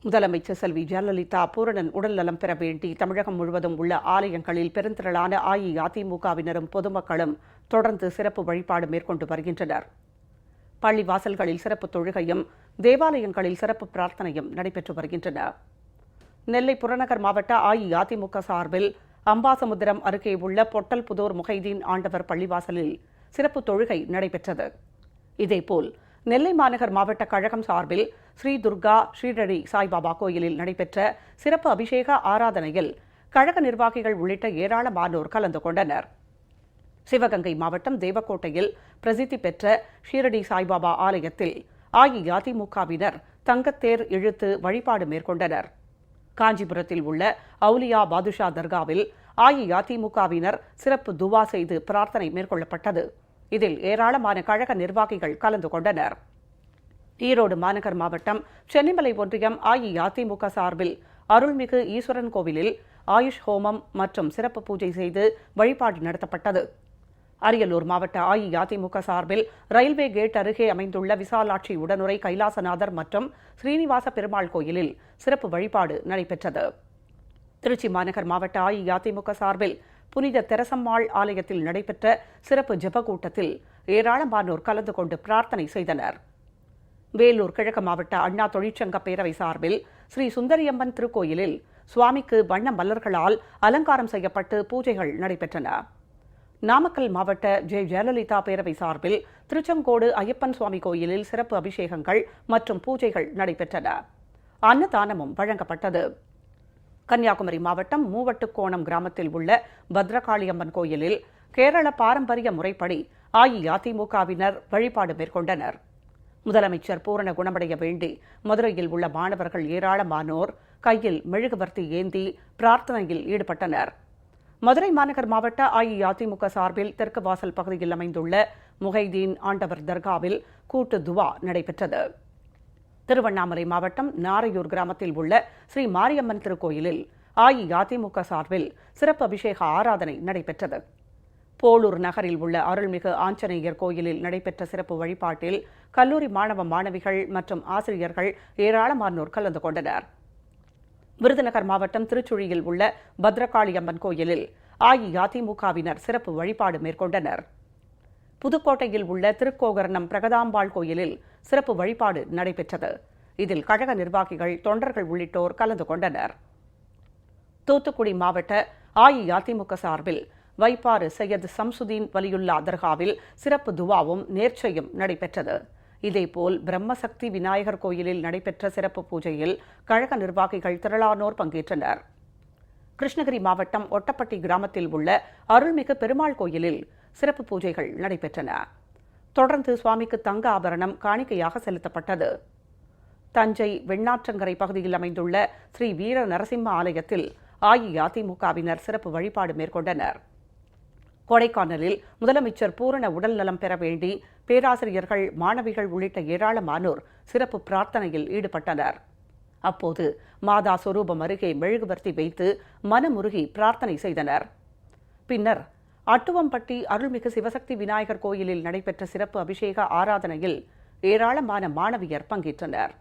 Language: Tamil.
முதலமைச்சர் செல்வி ஜெயலலிதா பூரணன் உடல் நலம் பெற வேண்டி தமிழகம் முழுவதும் உள்ள ஆலயங்களில் பெருந்திரளான அஇஅதிமுகவினரும் பொதுமக்களும் தொடர்ந்து சிறப்பு வழிபாடு மேற்கொண்டு வருகின்றனர். பள்ளிவாசல்களில் சிறப்பு தொழுகையும் தேவாலயங்களில் சிறப்பு பிரார்த்தனையும் நடைபெற்று வருகின்றன. நெல்லை புறநகர் மாவட்ட அஇஅதிமுக சார்பில் அம்பாசமுத்திரம் அருகே உள்ள பொட்டல்புதூர் முஹைதீன் ஆண்டவர் பள்ளிவாசலில் சிறப்பு தொழுகை நடைபெற்றது. இதேபோல் நெல்லை மாநகர் மாவட்ட கழகம் சார்பில் ஸ்ரீ துர்கா ஸ்ரீரடி சாய்பாபா கோயிலில் நடைபெற்ற சிறப்பு அபிஷேக ஆராதனையில் கழக நிர்வாகிகள் உள்ளிட்ட ஏராளமானோர் கலந்து கொண்டனர். சிவகங்கை மாவட்டம் தேவக்கோட்டையில் பிரசித்தி பெற்ற ஷீரடி சாய்பாபா ஆலயத்தில் அஇஅதிமுகவினர் தங்கத்தேர் இழுத்து வழிபாடு மேற்கொண்டனர். காஞ்சிபுரத்தில் உள்ள அவுலியா பாதுஷா தர்காவில் அஇஅதிமுகவினர் சிறப்பு துவா செய்து பிரார்த்தனை மேற்கொள்ளப்பட்டது. இதில் ஏராளமான கழக நிர்வாகிகள் கலந்து கொண்டனர். ஈரோடு மாநகர் மாவட்டம் சென்னிமலை ஒன்றியம் அஇஅதிமுக சார்பில் அருள்மிகு ஈஸ்வரன் கோவிலில் ஆயுஷ் ஹோமம் மற்றும் சிறப்பு பூஜை செய்து வழிபாடு நடத்தப்பட்டது. அரியலூர் மாவட்ட அஇஅதிமுக சார்பில் ரயில்வே கேட் அருகே அமைந்துள்ள விசாலாட்சி உடனுரை கைலாசநாதர் மற்றும் ஸ்ரீனிவாச பெருமாள் கோயிலில் சிறப்பு வழிபாடு நடைபெற்றது. திருச்சி மாநகர் மாவட்ட அஇஅதிமுக சார்பில் புனித தெரசம்மாள் ஆலயத்தில் நடைபெற்ற சிறப்பு ஜெப கூட்டத்தில் ஏராளமானோர் கலந்து கொண்டு பிரார்த்தனை செய்தனர். வேலூர் கிழக்கு மாவட்ட அண்ணா தொழிற்சங்க பேரவை சார்பில் ஸ்ரீ சுந்தரியம்மன் திருக்கோயிலில் சுவாமிக்கு வண்ண மலர்களால் அலங்காரம் செய்யப்பட்டு பூஜைகள் நடைபெற்றன. நாமக்கல் மாவட்ட ஜெயலலிதா பேரவை சார்பில் திருச்செங்கோடு ஐயப்பன் சுவாமி கோயிலில் சிறப்பு அபிஷேகங்கள் மற்றும் பூஜைகள் நடைபெற்றன. அன்னதானமும் வழங்கப்பட்டது. கன்னியாகுமரி மாவட்டம் மூவட்டுக்கோணம் கிராமத்தில் உள்ள பத்ரகாளியம்மன் கோயிலில் கேரள பாரம்பரிய முறைப்படி அஇஅதிமுகவினர் வழிபாடு மேற்கொண்டனர். முதலமைச்சர் பூரண குணமடைய வேண்டி மதுரையில் உள்ள மாணவர்கள் ஏராளமானோர் கையில் மெழுகுவர்த்தி ஏந்தி பிரார்த்தனையில் ஈடுபட்டனர். மதுரை மாநகர் மாவட்ட அஇஅதிமுக சார்பில் தெற்கு வாசல் பகுதியில் அமைந்துள்ள முஹைதீன் ஆண்டவர் தர்காவில் கூட்டு துவா நடைபெற்றது. திருவண்ணாமலை மாவட்டம் நாரையூர் கிராமத்தில் உள்ள ஸ்ரீ மாரியம்மன் திருக்கோயிலில் அஇஅதிமுக சார்பில் சிறப்பு அபிஷேக ஆராதனை நடைபெற்றது. போலூர் நகரில் உள்ள அருள்மிகு ஆஞ்சநேயர் கோயிலில் நடைபெற்ற சிறப்பு வழிபாட்டில் கல்லூரி மாணவ மாணவிகள் மற்றும் ஆசிரியர்கள் ஏராளமானோர் கலந்து கொண்டனர். விருதுநகர் மாவட்டம் திருச்சுழியில் உள்ள பத்ரகாளியம்மன் கோயிலில் அஇஅதிமுகவினர் சிறப்பு வழிபாடு மேற்கொண்டனர். புதுக்கோட்டையில் உள்ள திருக்கோகர்ணம் பிரகதாம்பாள் கோயிலில் சிறப்பு வழிபாடு நடைபெற்றது. இதில் கழக நிர்வாகிகள், தொண்டர்கள் உள்ளிட்டோர் கலந்து கொண்டனர். தூத்துக்குடி மாவட்ட அஇஅதிமுக சார்பில் வைப்பாறு சையத் சம்சுதீன் வலியுல்லா தர்காவில் சிறப்பு துவாவும் நேர்ச்சையும் நடைபெற்றது. இதேபோல் பிரம்மசக்தி விநாயகர் கோயிலில் நடைபெற்ற சிறப்பு பூஜையில் கழக நிர்வாகிகள் திரளானோர் பங்கேற்றனர். கிருஷ்ணகிரி மாவட்டம் ஒட்டப்பட்டி கிராமத்தில் உள்ள அருள்மிகு பெருமாள் கோயிலில் சிறப்பு பூஜைகள் நடைபெற்றன. தொடர்ந்து சுவாமிக்கு தங்க ஆபரணம் காணிக்கையாக செலுத்தப்பட்டது. தஞ்சை வெண்ணாற்றங்கரை பகுதியில் அமைந்துள்ள ஸ்ரீ வீர நரசிம்ம ஆலயத்தில் அஇஅதிமுகவினர் சிறப்பு வழிபாடு மேற்கொண்டனர். கொடைக்கானலில் முதலமைச்சர் பூரண உடல் நலம் பெற வேண்டி பேராசிரியர்கள், மாணவிகள் உள்ளிட்ட ஏராளமானோர் சிறப்பு பிரார்த்தனையில் ஈடுபட்டனர். அப்போது மாதா சொரூபம் அருகே மெழுகுவர்த்தி வைத்து மனமுருகி பிரார்த்தனை செய்தனர். பின்னர் அட்டுவம்பட்டி அருள்மிகு சிவசக்தி விநாயகர் கோயிலில் நடைபெற்ற சிறப்பு அபிஷேக ஆராதனையில் ஏராளமான மாணவியர் பங்கேற்றனர்.